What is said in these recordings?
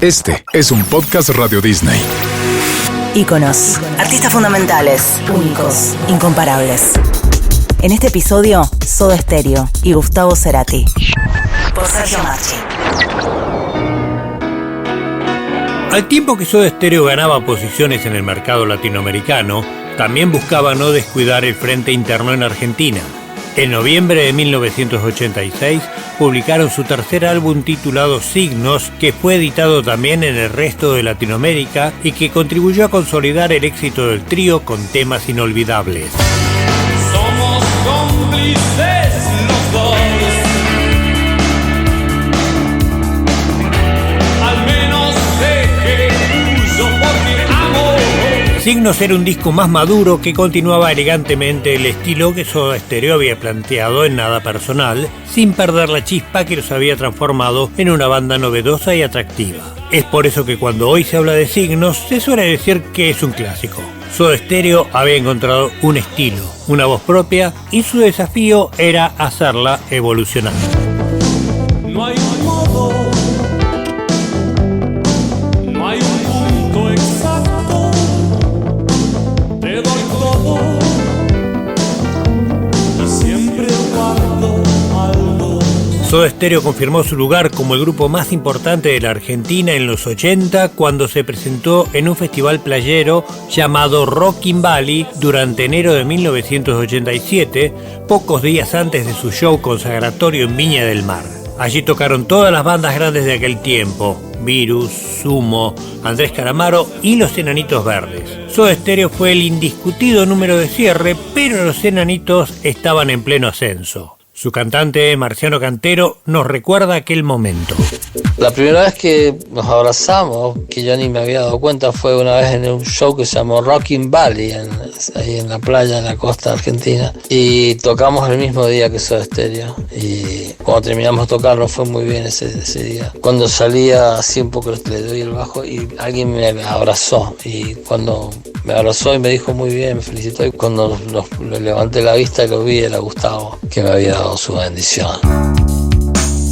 Este es un podcast Radio Disney. Íconos, artistas fundamentales, únicos, incomparables. En este episodio, Soda Stereo y Gustavo Cerati. Por Sergio Marchi. Al tiempo que Soda Stereo ganaba posiciones en el mercado latinoamericano, también buscaba no descuidar el frente interno en Argentina. En noviembre de 1986 publicaron su tercer álbum titulado Signos, que fue editado también en el resto de Latinoamérica y que contribuyó a consolidar el éxito del trío con temas inolvidables. Somos cómplices los dos. Al menos sé que huyo porque amo. Signos era un disco más maduro que continuaba elegantemente el estilo que Soda Stereo había planteado en Nada Personal, sin perder la chispa que los había transformado en una banda novedosa y atractiva. Es por eso que cuando hoy se habla de Signos, se suele decir que es un clásico. Soda Stereo había encontrado un estilo, una voz propia, y su desafío era hacerla evolucionar. No hay un modo, no hay un punto exacto. Te doy todo y siempre guardo algo. Soda Stereo confirmó su lugar como el grupo más importante de la Argentina en los 80 cuando se presentó en un festival playero llamado Rockin' Valley durante enero de 1987, pocos días antes de su show consagratorio en Viña del Mar. Allí tocaron todas las bandas grandes de aquel tiempo: Virus, Sumo, Andrés Calamaro y Los Enanitos Verdes. Soda Stereo fue el indiscutido número de cierre, pero Los Enanitos estaban en pleno ascenso. Su cantante, Marciano Cantero, nos recuerda aquel momento. La primera vez que nos abrazamos, que yo ni me había dado cuenta, fue una vez en un show que se llamó Rockin' Valley, ahí en la playa, en la costa argentina. Y tocamos el mismo día que Soda Stereo. Y cuando terminamos de tocar nos fue muy bien ese día. Cuando salía así un poco le doy el bajo y alguien me abrazó. Y cuando me abrazó y me dijo muy bien, me felicitó. Y cuando le levanté la vista y lo vi, era Gustavo, que me había dado su bendición.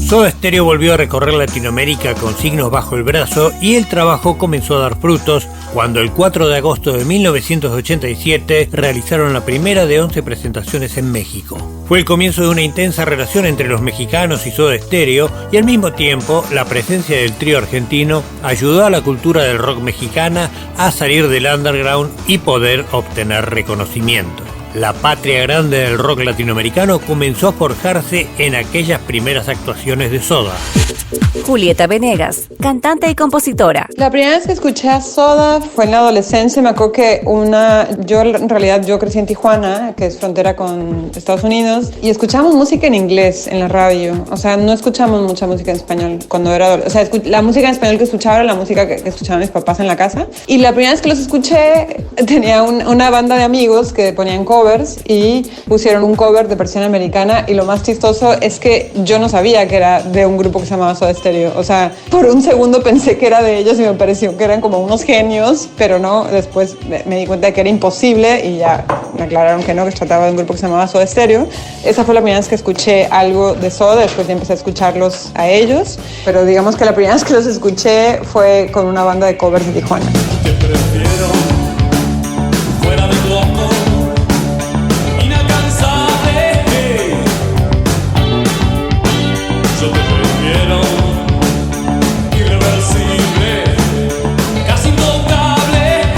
Soda Stereo volvió a recorrer Latinoamérica con Signos bajo el brazo y el trabajo comenzó a dar frutos cuando el 4 de agosto de 1987 realizaron la primera de 11 presentaciones en México. Fue el comienzo de una intensa relación entre los mexicanos y Soda Stereo, y al mismo tiempo la presencia del trío argentino ayudó a la cultura del rock mexicana a salir del underground y poder obtener reconocimiento. La patria grande del rock latinoamericano comenzó a forjarse en aquellas primeras actuaciones de Soda. Julieta Venegas, cantante y compositora. La primera vez que escuché a Soda fue en la adolescencia. Me acuerdo que yo crecí en Tijuana, que es frontera con Estados Unidos, y escuchábamos música en inglés en la radio. O sea, no escuchamos mucha música en español cuando era adolescente. O sea, la música en español que escuchaba era la música que escuchaban mis papás en la casa. Y la primera vez que los escuché, tenía una banda de amigos que ponían covers y pusieron un cover de versión americana, y lo más chistoso es que yo no sabía que era de un grupo que se llamaba Soda Stereo. O sea, por un segundo pensé que era de ellos y me pareció que eran como unos genios, pero no, después me di cuenta de que era imposible y ya me aclararon que no, que se trataba de un grupo que se llamaba Soda Stereo. Esa fue la primera vez que escuché algo de Soda, después ya empecé a escucharlos a ellos, pero digamos que la primera vez que los escuché fue con una banda de covers de Tijuana. Te prefiero fuera de tu amor, inalcanzable. Yo te prefiero irreversible, casi intocable.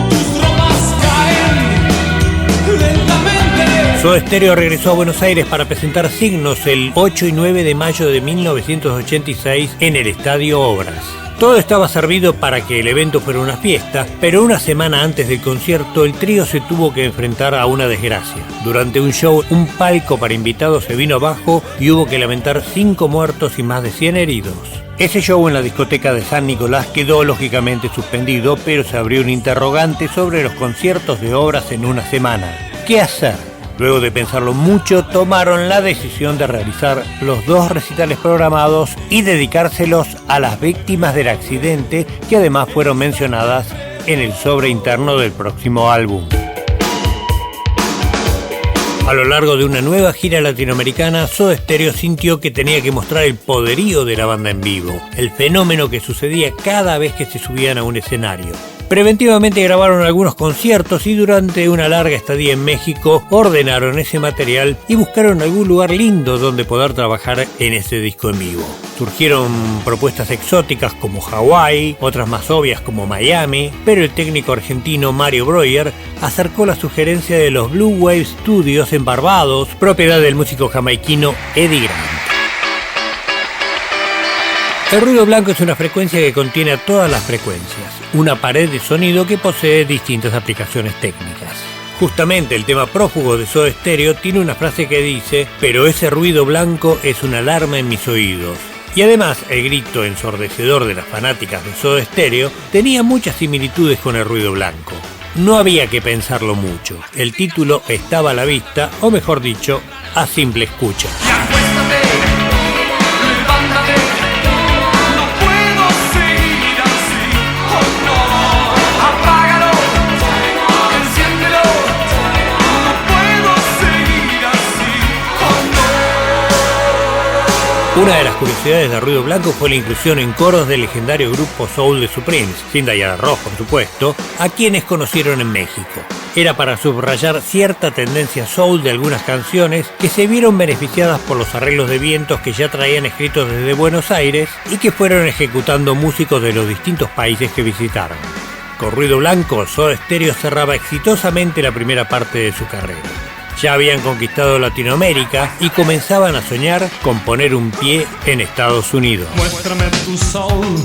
Tus tropas caen lentamente. Soda Stereo regresó a Buenos Aires para presentar Signos el 8 y 9 de mayo de 1986 en el Estadio Obras. Todo estaba servido para que el evento fuera una fiesta, pero una semana antes del concierto el trío se tuvo que enfrentar a una desgracia. Durante un show, un palco para invitados se vino abajo y hubo que lamentar 5 muertos y más de 100 heridos. Ese show en la discoteca de San Nicolás quedó lógicamente suspendido, pero se abrió un interrogante sobre los conciertos de Obras en una semana. ¿Qué hacer? Luego de pensarlo mucho, tomaron la decisión de realizar los 2 recitales programados y dedicárselos a las víctimas del accidente, que además fueron mencionadas en el sobre interno del próximo álbum. A lo largo de una nueva gira latinoamericana, Soda Stereo sintió que tenía que mostrar el poderío de la banda en vivo, el fenómeno que sucedía cada vez que se subían a un escenario. Preventivamente grabaron algunos conciertos y durante una larga estadía en México ordenaron ese material y buscaron algún lugar lindo donde poder trabajar en ese disco en vivo. Surgieron propuestas exóticas como Hawái, otras más obvias como Miami, pero el técnico argentino Mario Breuer acercó la sugerencia de los Blue Wave Studios en Barbados, propiedad del músico jamaiquino Eddie Grant. El ruido blanco es una frecuencia que contiene a todas las frecuencias, una pared de sonido que posee distintas aplicaciones técnicas. Justamente el tema prófugo de Soda Stereo tiene una frase que dice: pero ese ruido blanco es una alarma en mis oídos. Y además el grito ensordecedor de las fanáticas de Soda Stereo tenía muchas similitudes con el ruido blanco. No había que pensarlo mucho, el título estaba a la vista, o mejor dicho, a simple escucha. Una de las curiosidades de Ruido Blanco fue la inclusión en coros del legendario grupo soul The Supremes, sin Diana Ross por supuesto, a quienes conocieron en México. Era para subrayar cierta tendencia soul de algunas canciones que se vieron beneficiadas por los arreglos de vientos que ya traían escritos desde Buenos Aires y que fueron ejecutando músicos de los distintos países que visitaron. Con Ruido Blanco, Soda Stereo cerraba exitosamente la primera parte de su carrera. Ya habían conquistado Latinoamérica y comenzaban a soñar con poner un pie en Estados Unidos.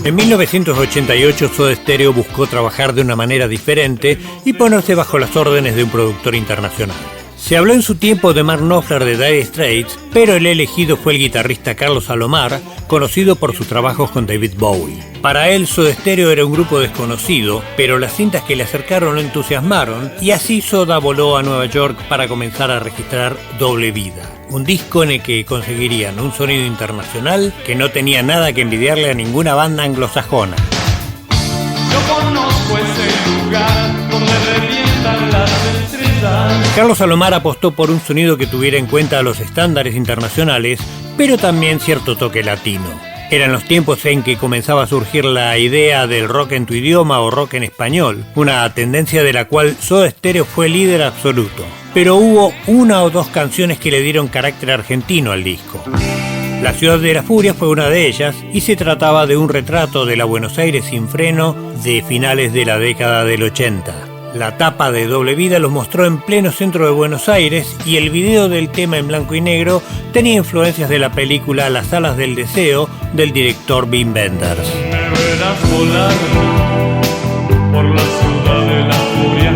En 1988 Soda Stereo buscó trabajar de una manera diferente y ponerse bajo las órdenes de un productor internacional. Se habló en su tiempo de Mark Knopfler de Dire Straits, pero el elegido fue el guitarrista Carlos Alomar, conocido por sus trabajos con David Bowie. Para él, Soda Stereo era un grupo desconocido, pero las cintas que le acercaron lo entusiasmaron y así Soda voló a Nueva York para comenzar a registrar Doble Vida, un disco en el que conseguirían un sonido internacional que no tenía nada que envidiarle a ninguna banda anglosajona. Yo conozco ese lugar donde revientan las estrellas. Carlos Alomar apostó por un sonido que tuviera en cuenta los estándares internacionales, pero también cierto toque latino. Eran los tiempos en que comenzaba a surgir la idea del rock en tu idioma o rock en español, una tendencia de la cual Soda Stereo fue líder absoluto. Pero hubo una o dos canciones que le dieron carácter argentino al disco. La Ciudad de la Furia fue una de ellas y se trataba de un retrato de la Buenos Aires sin freno de finales de la década del 80. La tapa de Doble Vida los mostró en pleno centro de Buenos Aires y el video del tema en blanco y negro tenía influencias de la película Las Alas del Deseo del director Wim Wenders. Me verás volar por la ciudad de la furia,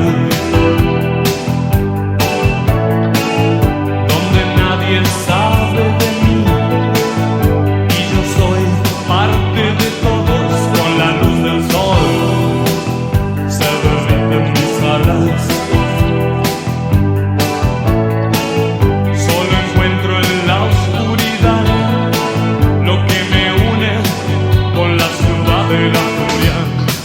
donde nadie sabe de mí y yo soy parte de todos. Con la luz del sol se derriten mis alas. Solo encuentro en la oscuridad lo que me une con la ciudad de la furia.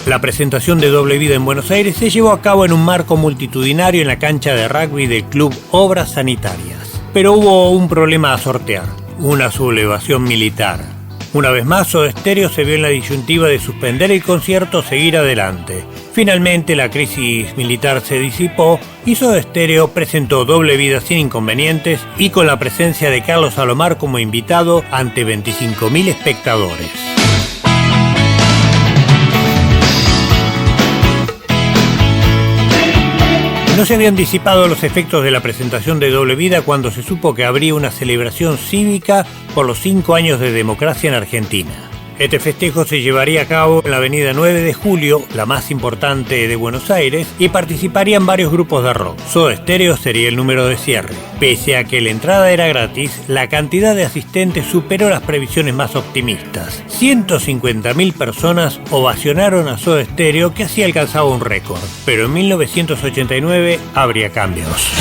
La presentación de Doble Vida en Buenos Aires se llevó a cabo en un marco multitudinario en la cancha de rugby del club Obras Sanitarias. Pero hubo un problema a sortear, una sublevación militar. Una vez más, Soda Stereo se vio en la disyuntiva de suspender el concierto o seguir adelante. Finalmente, la crisis militar se disipó y Soda Stereo presentó Doble Vida sin inconvenientes y con la presencia de Carlos Alomar como invitado ante 25.000 espectadores. No se habían disipado los efectos de la presentación de Doble Vida cuando se supo que habría una celebración cívica por los 5 años de democracia en Argentina. Este festejo se llevaría a cabo en la avenida 9 de Julio, la más importante de Buenos Aires, y participarían varios grupos de rock. Soda Stereo sería el número de cierre. Pese a que la entrada era gratis, la cantidad de asistentes superó las previsiones más optimistas. 150.000 personas ovacionaron a Soda Stereo, que así alcanzaba un récord. Pero en 1989 habría cambios.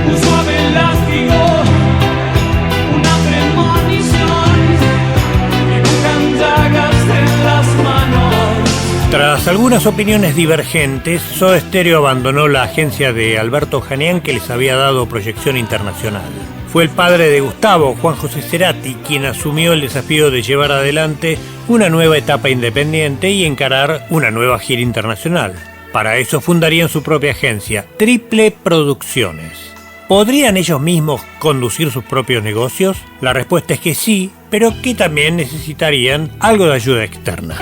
Un suave látigo, una premonición, dibujan llagas en las manos. Tras Tras algunas opiniones divergentes, Soda Stereo abandonó la agencia de Alberto Janián, que les había dado proyección internacional. Fue el padre de Gustavo, Juan José Cerati, quien asumió el desafío de llevar adelante una nueva etapa independiente y encarar una nueva gira internacional. Para eso fundarían su propia agencia, Triple Producciones. ¿Podrían ellos mismos conducir sus propios negocios? La respuesta es que sí, pero que también necesitarían algo de ayuda externa.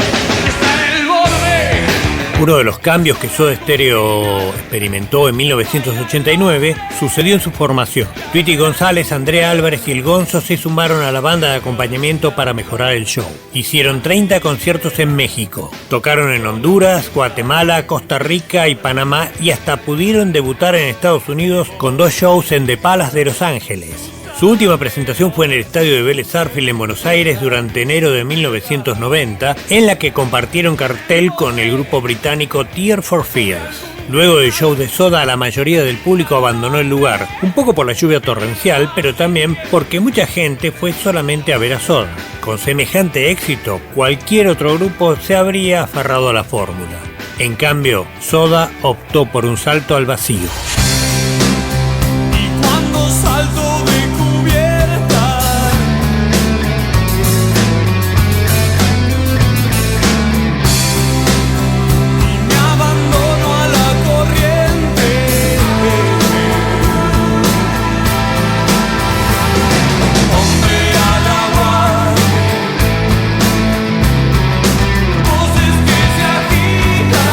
Uno de los cambios que Soda Stereo experimentó en 1989 sucedió en su formación. Tweety González, Andrea Álvarez y El Gonzo se sumaron a la banda de acompañamiento para mejorar el show. Hicieron 30 conciertos en México. Tocaron en Honduras, Guatemala, Costa Rica y Panamá y hasta pudieron debutar en Estados Unidos con 2 shows en The Palace de Los Ángeles. Su última presentación fue en el estadio de Vélez Sarsfield en Buenos Aires durante enero de 1990, en la que compartieron cartel con el grupo británico Tears for Fears. Luego del show de Soda, la mayoría del público abandonó el lugar, un poco por la lluvia torrencial, pero también porque mucha gente fue solamente a ver a Soda. Con semejante éxito, cualquier otro grupo se habría aferrado a la fórmula. En cambio, Soda optó por un salto al vacío. Y cuando salto de cubierta, y me abandono a la corriente, hombre al agua, voces que se agitan,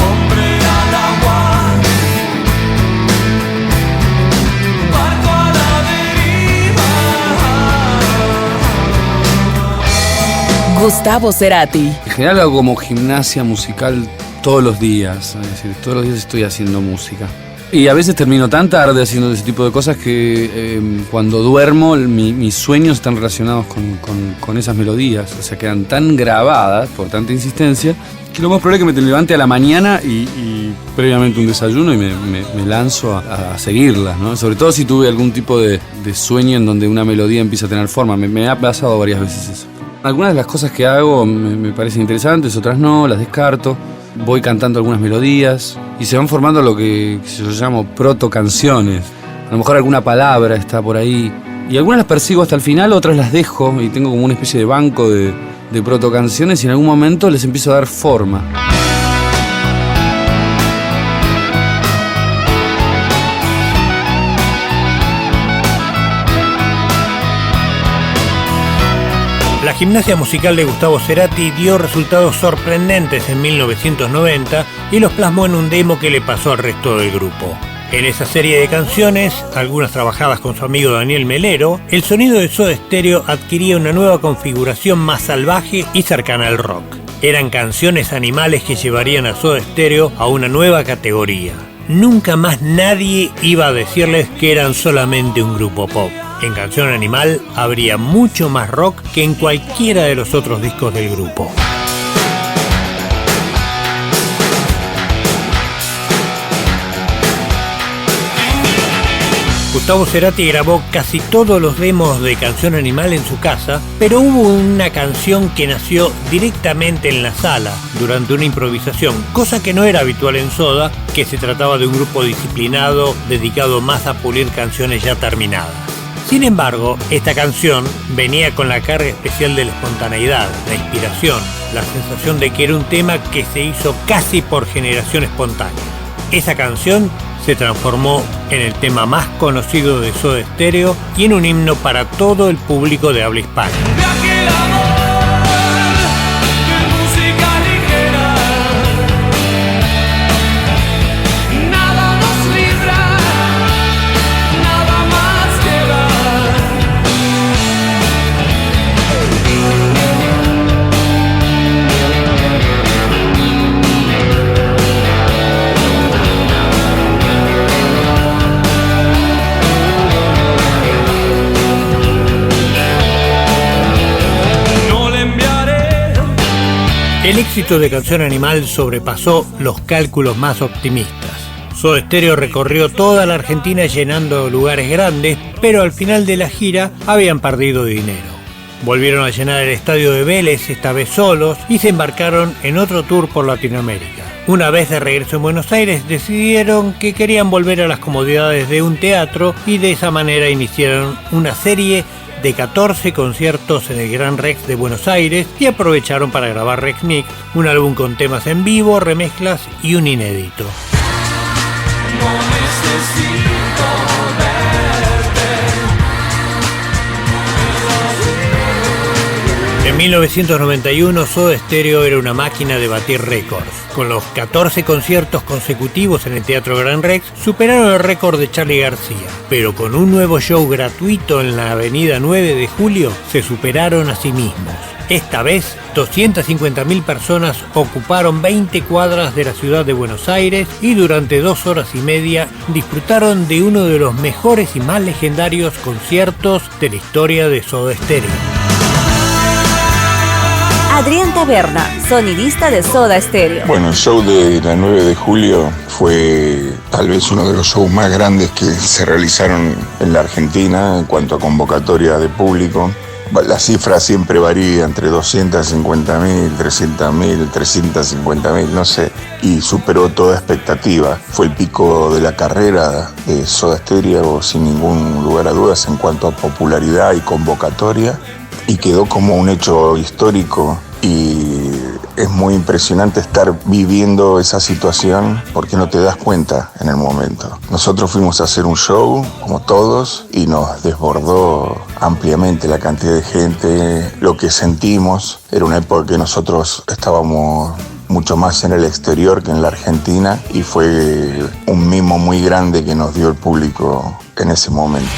hombre al agua, barco a la deriva. Gustavo Cerati. En general hago como gimnasia musical todos los días, es decir, todos los días estoy haciendo música. Y a veces termino tan tarde haciendo ese tipo de cosas que cuando duermo mis sueños están relacionados con esas melodías, o sea, quedan tan grabadas por tanta insistencia que lo más probable es que me levante a la mañana y previamente un desayuno y me lanzo a seguirlas, ¿no? Sobre todo si tuve algún tipo de sueño en donde una melodía empieza a tener forma. Me ha pasado varias veces eso. Algunas de las cosas que hago me parecen interesantes, otras no, las descarto. Voy cantando algunas melodías y se van formando lo que yo llamo proto-canciones. A lo mejor alguna palabra está por ahí. Y algunas las persigo hasta el final, otras las dejo y tengo como una especie de banco de proto-canciones y en algún momento les empiezo a dar forma. La gimnasia musical de Gustavo Cerati dio resultados sorprendentes en 1990 y los plasmó en un demo que le pasó al resto del grupo. En esa serie de canciones, algunas trabajadas con su amigo Daniel Melero, el sonido de Soda Stereo adquiría una nueva configuración más salvaje y cercana al rock. Eran canciones animales que llevarían a Soda Stereo a una nueva categoría. Nunca más nadie iba a decirles que eran solamente un grupo pop. En Canción Animal habría mucho más rock que en cualquiera de los otros discos del grupo. Gustavo Cerati grabó casi todos los demos de Canción Animal en su casa, pero hubo una canción que nació directamente en la sala durante una improvisación, cosa que no era habitual en Soda, que se trataba de un grupo disciplinado dedicado más a pulir canciones ya terminadas. Sin embargo, esta canción venía con la carga especial de la espontaneidad, la inspiración, la sensación de que era un tema que se hizo casi por generación espontánea. Esa canción se transformó en el tema más conocido de Soda Stereo y en un himno para todo el público de habla hispana. De aquel amor, de música ligera, nada nos libra, nada más queda. No le enviaré. El éxito de Canción Animal sobrepasó los cálculos más optimistas. Soda Stereo recorrió toda la Argentina llenando lugares grandes, pero al final de la gira habían perdido dinero. Volvieron a llenar el estadio de Vélez, esta vez solos, y se embarcaron en otro tour por Latinoamérica. Una vez de regreso en Buenos Aires, decidieron que querían volver a las comodidades de un teatro y de esa manera iniciaron una serie de 14 conciertos en el Gran Rex de Buenos Aires y aprovecharon para grabar Rex Mix, un álbum con temas en vivo, remezclas y un inédito. En 1991, Soda Stereo era una máquina de batir récords. Con los 14 conciertos consecutivos en el Teatro Gran Rex, superaron el récord de Charly García. Pero con un nuevo show gratuito en la avenida 9 de Julio, se superaron a sí mismos. Esta vez, 250.000 personas ocuparon 20 cuadras de la ciudad de Buenos Aires y durante 2 horas y media disfrutaron de uno de los mejores y más legendarios conciertos de la historia de Soda Stereo. Adrián Taberna, sonidista de Soda Stereo. Bueno, el show de la 9 de julio fue tal vez uno de los shows más grandes que se realizaron en la Argentina en cuanto a convocatoria de público. La cifra siempre varía entre 250.000, 300.000, 350.000, no sé, y superó toda expectativa. Fue el pico de la carrera de Soda Stereo sin ningún lugar a dudas en cuanto a popularidad y convocatoria, y quedó como un hecho histórico. Y es muy impresionante estar viviendo esa situación porque no te das cuenta en el momento. Nosotros fuimos a hacer un show, como todos, y nos desbordó ampliamente la cantidad de gente. Lo que sentimos era una época que nosotros estábamos mucho más en el exterior que en la Argentina, y fue un mimo muy grande que nos dio el público en ese momento.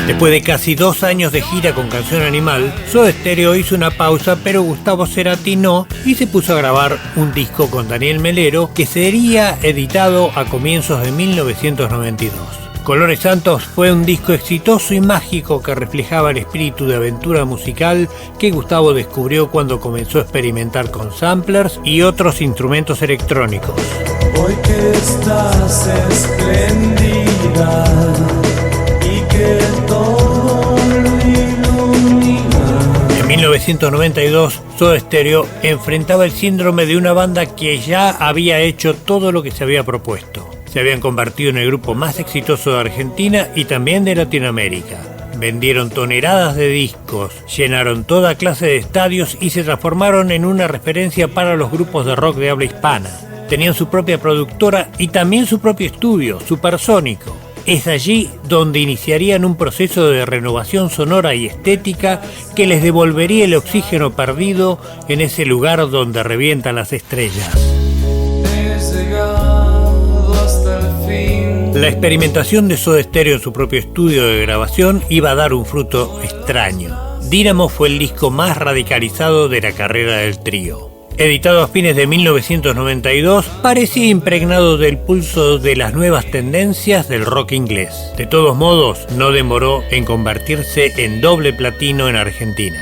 Después de casi 2 años de gira con Canción Animal, Soda Stereo hizo una pausa, pero Gustavo Cerati no, y se puso a grabar un disco con Daniel Melero que sería editado a comienzos de 1992. Colores Santos fue un disco exitoso y mágico que reflejaba el espíritu de aventura musical que Gustavo descubrió cuando comenzó a experimentar con samplers y otros instrumentos electrónicos. Hoy que estás espléndida y que todo lo ilumina. En 1992, Soda Stereo enfrentaba el síndrome de una banda que ya había hecho todo lo que se había propuesto. Se habían convertido en el grupo más exitoso de Argentina y también de Latinoamérica. Vendieron toneladas de discos, llenaron toda clase de estadios y se transformaron en una referencia para los grupos de rock de habla hispana. Tenían su propia productora y también su propio estudio, Supersónico. Es allí donde iniciarían un proceso de renovación sonora y estética que les devolvería el oxígeno perdido en ese lugar donde revientan las estrellas. La experimentación de Soda Stereo en su propio estudio de grabación iba a dar un fruto extraño. Dínamo fue el disco más radicalizado de la carrera del trío. Editado a fines de 1992, parecía impregnado del pulso de las nuevas tendencias del rock inglés. De todos modos, no demoró en convertirse en doble platino en Argentina.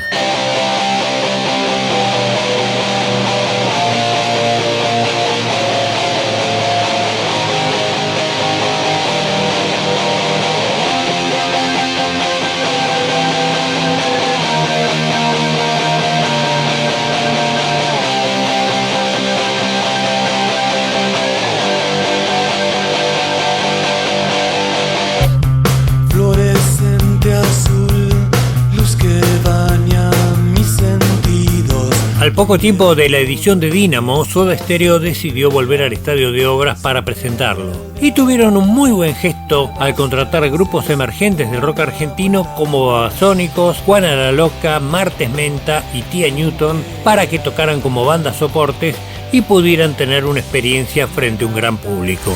Al poco tiempo de la edición de Dínamo, Soda Stereo decidió volver al Estadio de Obras para presentarlo. Y tuvieron un muy buen gesto al contratar grupos emergentes del rock argentino como Babasónicos, Juana la Loca, Martes Menta y Tía Newton para que tocaran como bandas soportes y pudieran tener una experiencia frente a un gran público.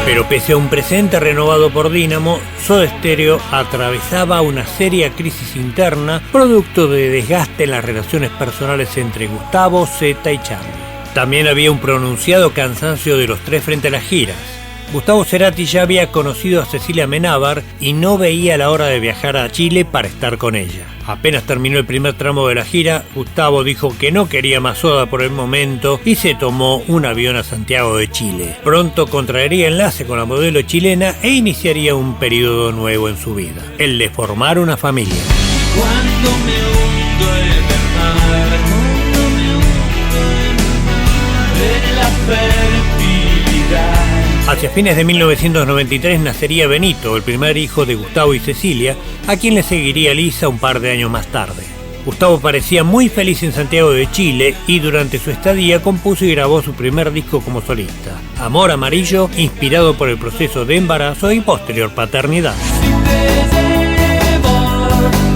Pero pese a un presente renovado por Dínamo, Soda Stereo atravesaba una seria crisis interna, producto de desgaste en las relaciones personales entre Gustavo, Zeta y Charly. También había un pronunciado cansancio de los tres frente a las giras. Gustavo Cerati ya había conocido a Cecilia Amenábar y no veía la hora de viajar a Chile para estar con ella. Apenas terminó el primer tramo de la gira, Gustavo dijo que no quería más Soda por el momento y se tomó un avión a Santiago de Chile. Pronto contraería enlace con la modelo chilena e iniciaría un periodo nuevo en su vida, el de formar una familia. Cuando me hundo en el mar, cuando me hundo en la fertilidad. Hacia fines de 1993 nacería Benito, el primer hijo de Gustavo y Cecilia, a quien le seguiría Lisa un par de años más tarde. Gustavo parecía muy feliz en Santiago de Chile y durante su estadía compuso y grabó su primer disco como solista, Amor Amarillo, inspirado por el proceso de embarazo y posterior paternidad. Si te llevo,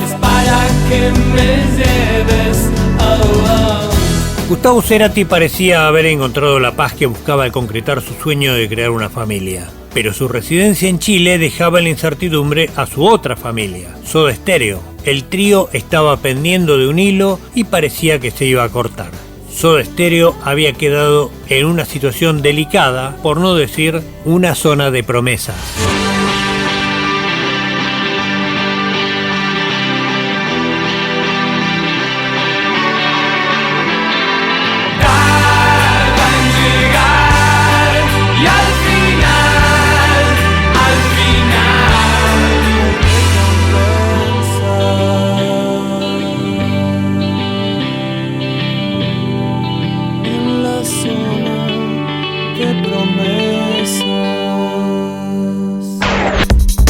es para que me lleves, oh, oh. Gustavo Cerati parecía haber encontrado la paz que buscaba al concretar su sueño de crear una familia. Pero su residencia en Chile dejaba en la incertidumbre a su otra familia, Soda Stereo. El trío estaba pendiendo de un hilo y parecía que se iba a cortar. Soda Stereo había quedado en una situación delicada, por no decir una zona de promesas.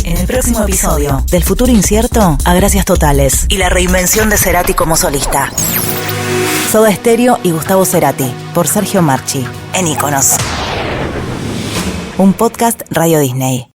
En el próximo episodio del Futuro Incierto, a Gracias Totales y la reinvención de Cerati como solista. Soda Stereo y Gustavo Cerati, por Sergio Marchi, en Iconos. Un podcast Radio Disney.